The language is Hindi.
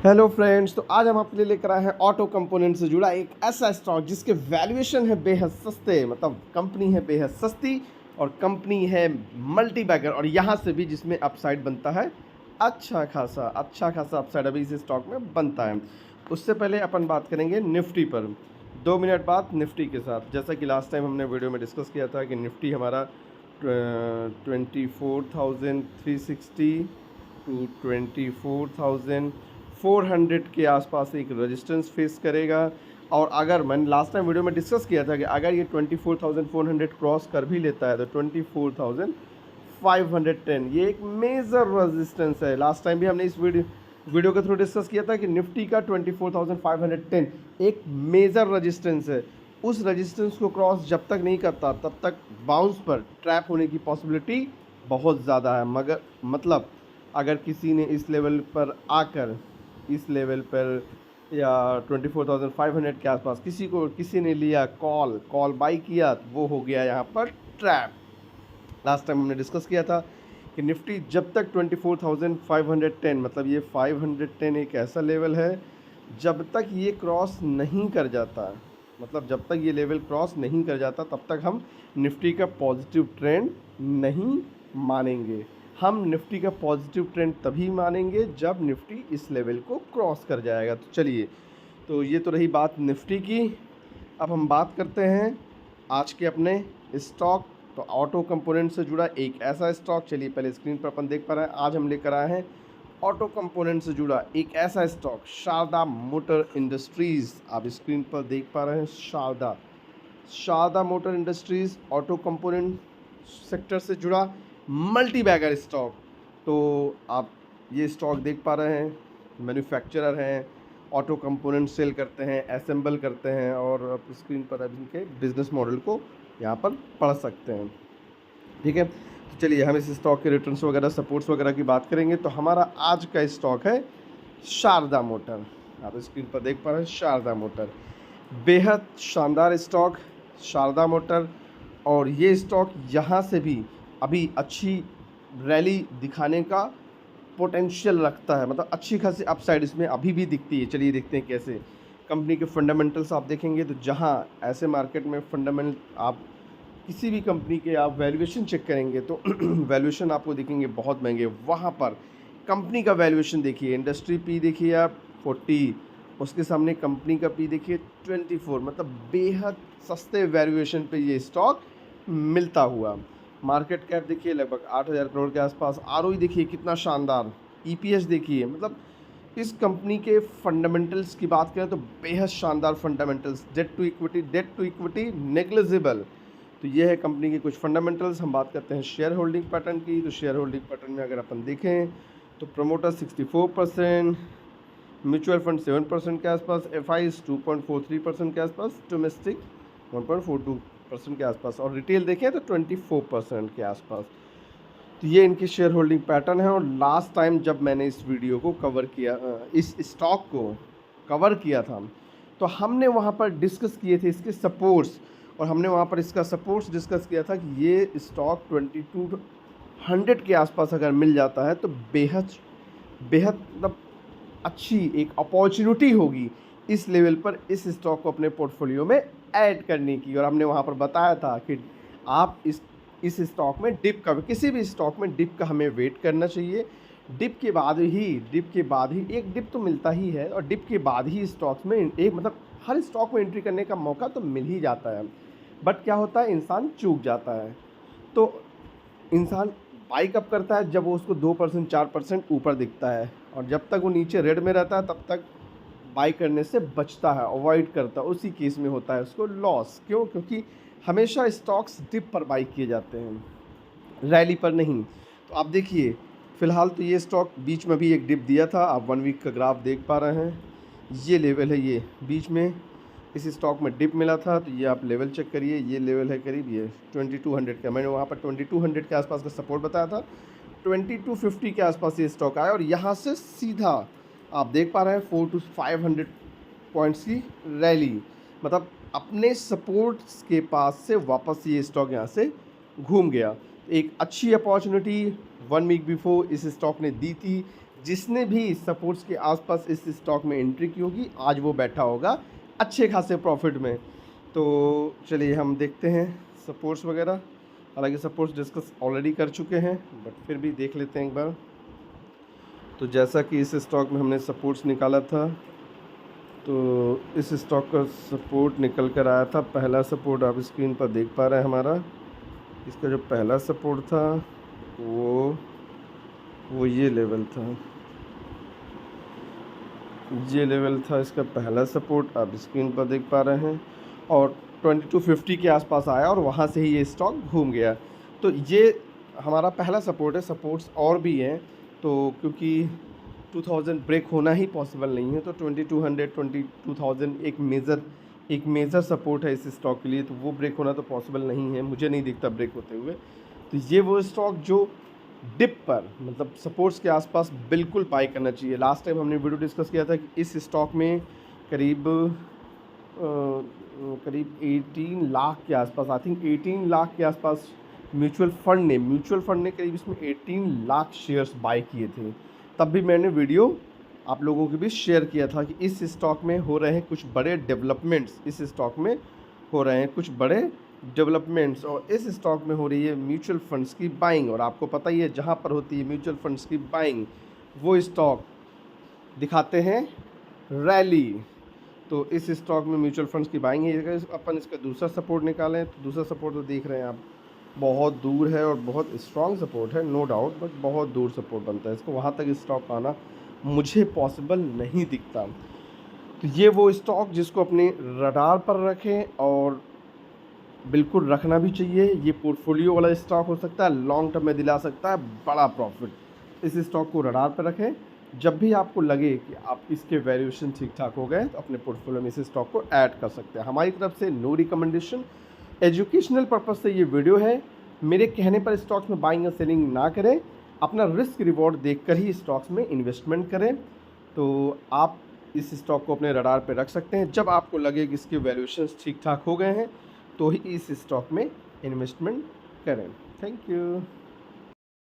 हेलो फ्रेंड्स, तो आज हम आपके लिए लेकर आए हैं ऑटो कंपोनेंट से जुड़ा एक ऐसा स्टॉक जिसके वैल्यूएशन है बेहद सस्ते। मतलब कंपनी है बेहद सस्ती और कंपनी है मल्टी बैगर, और यहाँ से भी जिसमें अपसाइड बनता है अच्छा खासा अपसाइड अभी इस स्टॉक में बनता है। उससे पहले अपन बात करेंगे निफ्टी पर 2 मिनट बाद निफ्टी के साथ। जैसा कि लास्ट टाइम हमने वीडियो में डिस्कस किया था कि निफ्टी हमारा 24,360 टू 24,400 के आसपास एक रेजिस्टेंस फेस करेगा। और अगर मैंने लास्ट टाइम वीडियो में डिस्कस किया था कि अगर ये 24,400 क्रॉस कर भी लेता है तो 24,510 ये एक मेजर रेजिस्टेंस है। लास्ट टाइम भी हमने इस वीडियो के थ्रू डिस्कस किया था कि निफ्टी का 24,510 एक मेजर रेजिस्टेंस है। उस रेजिस्टेंस को क्रॉस जब तक नहीं करता तब तक बाउंस पर ट्रैप होने की पॉसिबिलिटी बहुत ज़्यादा है। मगर मतलब अगर किसी ने इस लेवल पर आकर इस लेवल पर या 24,500 के आसपास किसी ने लिया कॉल बाई किया तो वो हो गया यहाँ पर ट्रैप। लास्ट टाइम हमने डिस्कस किया था कि निफ्टी जब तक 24,510 मतलब ये 510 एक ऐसा लेवल है जब तक ये क्रॉस नहीं कर जाता, मतलब जब तक ये लेवल क्रॉस नहीं कर जाता तब तक हम निफ्टी का पॉजिटिव ट्रेंड नहीं मानेंगे। हम निफ्टी का पॉजिटिव ट्रेंड तभी मानेंगे जब निफ्टी इस लेवल को क्रॉस कर जाएगा। तो चलिए, तो ये तो रही बात निफ्टी की। अब हम बात करते हैं आज के अपने स्टॉक। तो ऑटो कंपोनेंट से जुड़ा एक ऐसा स्टॉक, चलिए पहले स्क्रीन पर अपन देख पा रहे हैं। आज हम लेकर आए हैं ऑटो कंपोनेंट से जुड़ा एक ऐसा स्टॉक, शारदा मोटर इंडस्ट्रीज़। आप स्क्रीन पर देख पा रहे हैं Sharda motor industries auto component sector से जुड़ा मल्टी बैगर स्टॉक। तो आप ये स्टॉक देख पा रहे हैं, मैन्युफैक्चरर हैं, ऑटो कंपोनेंट सेल करते हैं, असेंबल करते हैं, और आप स्क्रीन पर अब इनके बिजनेस मॉडल को यहाँ पर पढ़ सकते हैं। ठीक है, तो चलिए हम इस स्टॉक के रिटर्न्स वगैरह सपोर्ट्स वगैरह की बात करेंगे। तो हमारा आज का स्टॉक है शारदा मोटर। आप स्क्रीन पर देख पा रहे हैं शारदा मोटर, बेहद शानदार स्टॉक शारदा मोटर। और ये स्टॉक यहाँ से भी अभी अच्छी रैली दिखाने का पोटेंशियल रखता है, मतलब अच्छी खासी अपसाइड इसमें अभी भी दिखती है। चलिए देखते हैं कैसे। कंपनी के फंडामेंटल्स आप देखेंगे तो जहाँ ऐसे मार्केट में फंडामेंटल आप किसी भी कंपनी के आप वैल्यूएशन चेक करेंगे तो वैल्यूएशन आपको दिखेंगे बहुत महंगे। वहाँ पर कंपनी का वैल्यूएशन देखिए, इंडस्ट्री पी देखिए आप 40, उसके सामने कंपनी का पी देखिए 24, मतलब बेहद सस्ते वैल्यूएशन पे ये स्टॉक मिलता हुआ। मार्केट कैप देखिए लगभग 8,000 करोड़ के आसपास। आरओई देखिए कितना शानदार, ईपीएस देखिए, मतलब इस कंपनी के फंडामेंटल्स की बात करें तो बेहद शानदार fundamentals. Debt to equity negligible. तो ये है कंपनी के कुछ फंडामेंटल्स। हम बात करते हैं शेयर होल्डिंग पैटर्न की। तो शेयर होल्डिंग पैटर्न में अगर अपन देखें तो प्रमोटर 64%, म्यूचुअल फंड 7% के आसपास, एफआईज 2.43% के आसपास, डोमेस्टिक 1.42% के आसपास, और रिटेल देखें तो 24% के आसपास। तो ये इनकी शेयर होल्डिंग पैटर्न है। और लास्ट टाइम जब मैंने इस वीडियो को कवर किया, इस स्टॉक को कवर किया था, तो हमने वहाँ पर डिस्कस किए थे इसके सपोर्ट्स, और हमने वहाँ पर इसका सपोर्ट्स डिस्कस किया था कि ये स्टॉक 2200 के आसपास अगर मिल जाता है तो बेहद मतलब अच्छी एक अपॉर्चुनिटी होगी इस लेवल पर इस स्टॉक को अपने पोर्टफोलियो में ऐड करने की। और हमने वहाँ पर बताया था कि आप इस स्टॉक में डिप का, किसी भी स्टॉक में डिप का हमें वेट करना चाहिए। डिप के बाद ही एक डिप तो मिलता ही है, और डिप के बाद ही स्टॉक्स में एक मतलब हर स्टॉक में एंट्री करने का मौका तो मिल ही जाता है। बट क्या होता है, इंसान चूक जाता है। तो इंसान बाई कब करता है, जब वो उसको 2% 4% ऊपर दिखता है, और जब तक वो नीचे रेड में रहता है तब तक बाई करने से बचता है, अवॉइड करता है। उसी केस में होता है उसको लॉस। क्यों? क्योंकि हमेशा स्टॉक्स डिप पर बाई किए जाते हैं, रैली पर नहीं। तो आप देखिए फ़िलहाल तो ये स्टॉक बीच में भी एक डिप दिया था। आप 1 वीक का ग्राफ देख पा रहे हैं, ये लेवल है, ये बीच में इस स्टॉक में डिप मिला था। तो ये आप लेवल चेक करिए, ये लेवल है करीब ये 2200 का। मैंने वहाँ पर 2200 के आसपास का सपोर्ट बताया था। 2250 के आसपास ये स्टॉक आया, और यहाँ से सीधा आप देख पा रहे हैं 400 to 500 पॉइंट्स की रैली, मतलब अपने सपोर्ट्स के पास से वापस ये स्टॉक यहाँ से घूम गया। एक अच्छी अपॉर्चुनिटी 1 वीक बिफोर इस स्टॉक ने दी थी, जिसने भी सपोर्ट्स के आसपास इस स्टॉक में एंट्री की होगी आज वो बैठा होगा अच्छे खासे प्रॉफिट में। तो चलिए हम देखते हैं सपोर्ट्स वगैरह, हालांकि सपोर्ट्स डिस्कस ऑलरेडी कर चुके हैं बट फिर भी देख लेते हैं एक बार। तो जैसा कि इस स्टॉक में हमने सपोर्ट्स निकाला था, तो इस स्टॉक का सपोर्ट निकल कर आया था। पहला सपोर्ट आप स्क्रीन पर देख पा रहे हैं हमारा, इसका जो पहला सपोर्ट था वो ये लेवल था, ये लेवल था इसका पहला सपोर्ट, आप स्क्रीन पर देख पा रहे हैं। और 2250 के आसपास आया और वहाँ से ही ये स्टॉक घूम गया। तो ये हमारा पहला सपोर्ट है। सपोर्ट्स और भी हैं, तो क्योंकि 2000 ब्रेक होना ही पॉसिबल नहीं है, तो 2200 22,000 एक मेजर सपोर्ट है इस स्टॉक के लिए, तो वो ब्रेक होना तो पॉसिबल नहीं है, मुझे नहीं दिखता ब्रेक होते हुए। तो ये वो स्टॉक जो डिप पर मतलब सपोर्ट्स के आसपास बिल्कुल बाई करना चाहिए। लास्ट टाइम हमने वीडियो डिस्कस किया था कि इस स्टॉक में करीब 18 लाख के आसपास, आई थिंक 18 लाख के आसपास म्यूचुअल फंड ने करीब इसमें 18 लाख शेयर्स बाई किए थे। तब भी मैंने वीडियो आप लोगों के बीच शेयर किया था कि इस स्टॉक में हो रहे हैं कुछ बड़े डेवलपमेंट्स, इस स्टॉक में हो रहे हैं कुछ बड़े डेवलपमेंट्स और इस स्टॉक में हो रही है म्यूचुअल फंड्स की बाइंग। और आपको पता ही है जहाँ पर होती है म्यूचुअल फंड्स की बाइंग वो स्टॉक दिखाते हैं रैली। तो इस स्टॉक में म्यूचुअल फंड्स की बाइंग है। अपन इसका दूसरा सपोर्ट निकालें तो दूसरा सपोर्ट तो देख रहे हैं आप बहुत दूर है और बहुत स्ट्रॉन्ग सपोर्ट है, नो डाउट, बट बहुत दूर सपोर्ट बनता है इसको, वहाँ तक स्टॉक आना मुझे पॉसिबल नहीं दिखता। तो ये वो स्टॉक जिसको अपने रडार पर रखें और बिल्कुल रखना भी चाहिए। ये पोर्टफोलियो वाला स्टॉक हो सकता है, लॉन्ग टर्म में दिला सकता है बड़ा प्रॉफिट। इस स्टॉक को रडार पर रखें, जब भी आपको लगे कि आप इसके वैल्यूएशन ठीक ठाक हो गए तो अपने पोर्टफोलियो में इस स्टॉक को ऐड कर सकते हैं। हमारी तरफ से नो रिकमेंडेशन, एजुकेशनल पर्पज़ से ये वीडियो है। मेरे कहने पर स्टॉक्स में बाइंग और सेलिंग ना करें, अपना रिस्क रिवॉर्ड देखकर ही स्टॉक्स में इन्वेस्टमेंट करें। तो आप इस स्टॉक को अपने रडार पे रख सकते हैं, जब आपको लगे कि इसके वैल्यूएशंस ठीक ठाक हो गए हैं तो ही इस स्टॉक में इन्वेस्टमेंट करें। Thank you.